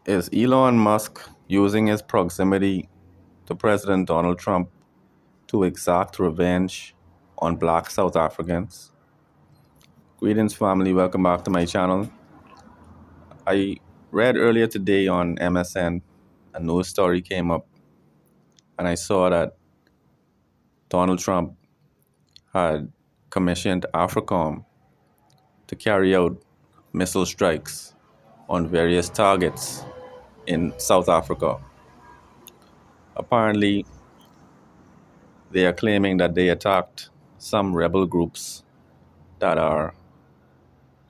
Is Elon Musk using his proximity to President Donald Trump to exact revenge on black South Africans? Greetings, family. Welcome back to my channel. I read earlier today on MSN, a news story came up, and I saw that Donald Trump had commissioned AFRICOM to carry out missile strikes on various targets in South Africa. Apparently, they are claiming that they attacked some rebel groups that are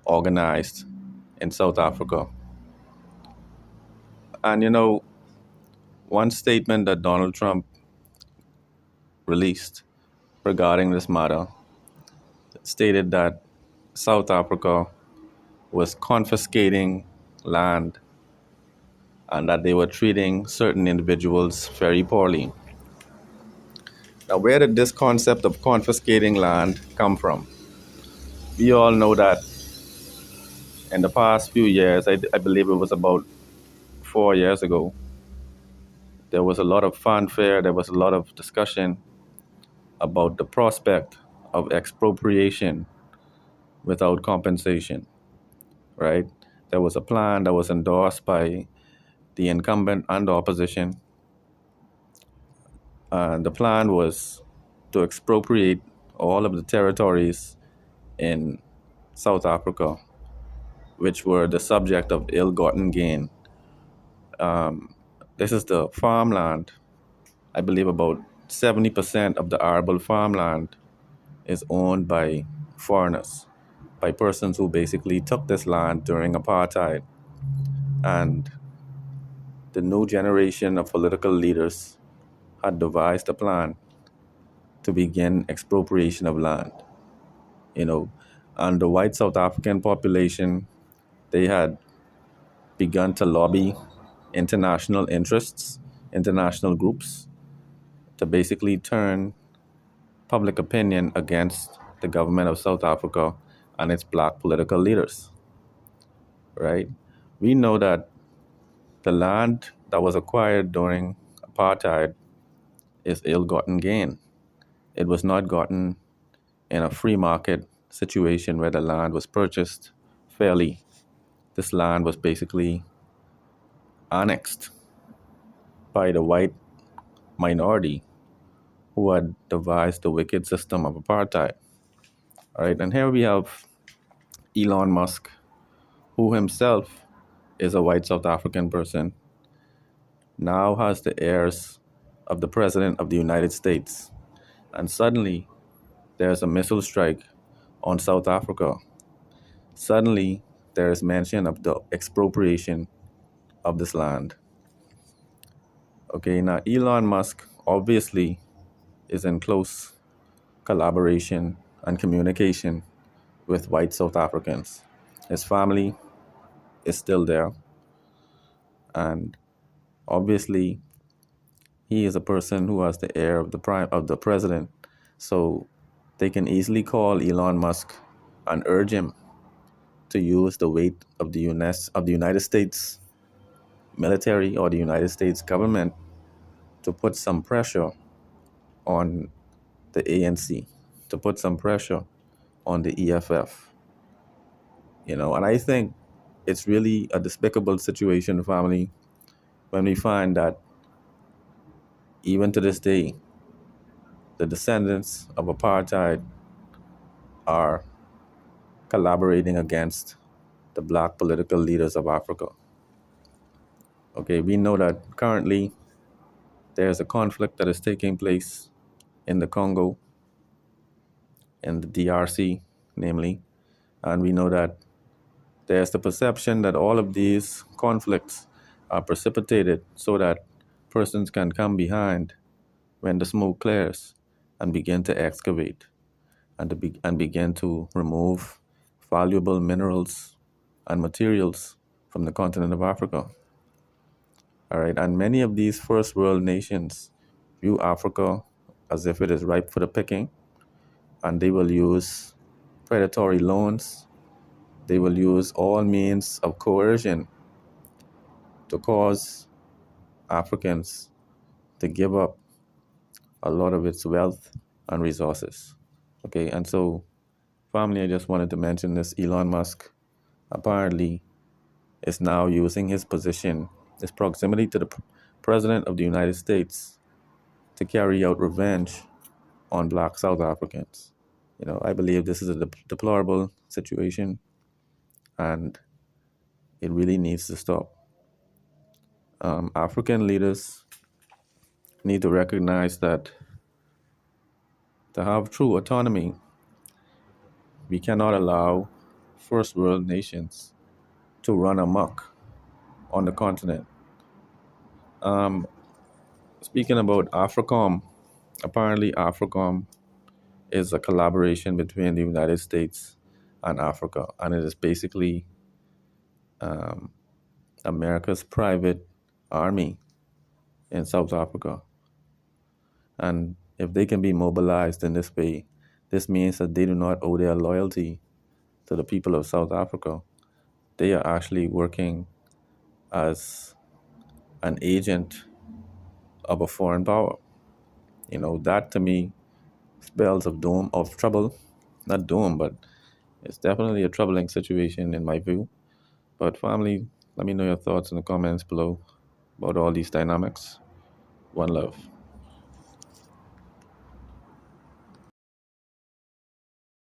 organized in South Africa. And one statement that Donald Trump released regarding this matter stated that South Africa was confiscating land and that they were treating certain individuals very poorly. Now, where did this concept of confiscating land come from? We all know that in the past few years, I believe it was about 4 years ago, there was a lot of fanfare, there was a lot of discussion about the prospect of expropriation without compensation, right? There was a plan that was endorsed by the incumbent and the opposition. And the plan was to expropriate all of the territories in South Africa, which were the subject of ill-gotten gain. This is the farmland. I believe about 70% of the arable farmland is owned by foreigners, by persons who basically took this land during apartheid. And the new generation of political leaders had devised a plan to begin expropriation of land. And the white South African population, they had begun to lobby international interests, international groups, to basically turn public opinion against the government of South Africa and its black political leaders, right? We know that the land that was acquired during apartheid is ill-gotten gain. It was not gotten in a free market situation where the land was purchased fairly. This land was basically annexed by the white minority who had devised the wicked system of apartheid. All right, and here we have Elon Musk, who himself is a white South African person, now has the heirs of the President of the United States. And suddenly, there's a missile strike on South Africa. Suddenly, there is mention of the expropriation of this land. Okay, now Elon Musk obviously is in close collaboration and communication with white South Africans. His family is still there. And obviously, he is a person who has the heir of the president. So they can easily call Elon Musk and urge him to use the weight of the United States military or the United States government to put some pressure on the ANC, to put some pressure on the EFF. And I think it's really a despicable situation, family, when we find that even to this day, the descendants of apartheid are collaborating against the black political leaders of Africa. Okay, we know that currently there's a conflict that is taking place in the Congo, in the DRC, namely, and we know that there's the perception that all of these conflicts are precipitated so that persons can come behind when the smoke clears and begin to excavate and begin to remove valuable minerals and materials from the continent of Africa. All right, and many of these first world nations view Africa as if it is ripe for the picking, and they will use predatory loans. They will use all means of coercion to cause Africans to give up a lot of its wealth and resources. Okay, and so, family, I just wanted to mention this. Elon Musk apparently is now using his position, his proximity to the President of the United States, to carry out revenge on black South Africans. I believe this is a deplorable situation, and it really needs to stop. African leaders need to recognize that to have true autonomy, we cannot allow first world nations to run amok on the continent. Um, Speaking about AFRICOM, apparently AFRICOM is a collaboration between the United States and Africa, and it is basically America's private army in South Africa. And if they can be mobilized in this way, this means that they do not owe their loyalty to the people of South Africa. They are actually working as an agent of a foreign power. That to me spells of trouble. Not doom, but it's definitely a troubling situation in my view. But family, let me know your thoughts in the comments below about all these dynamics. One love.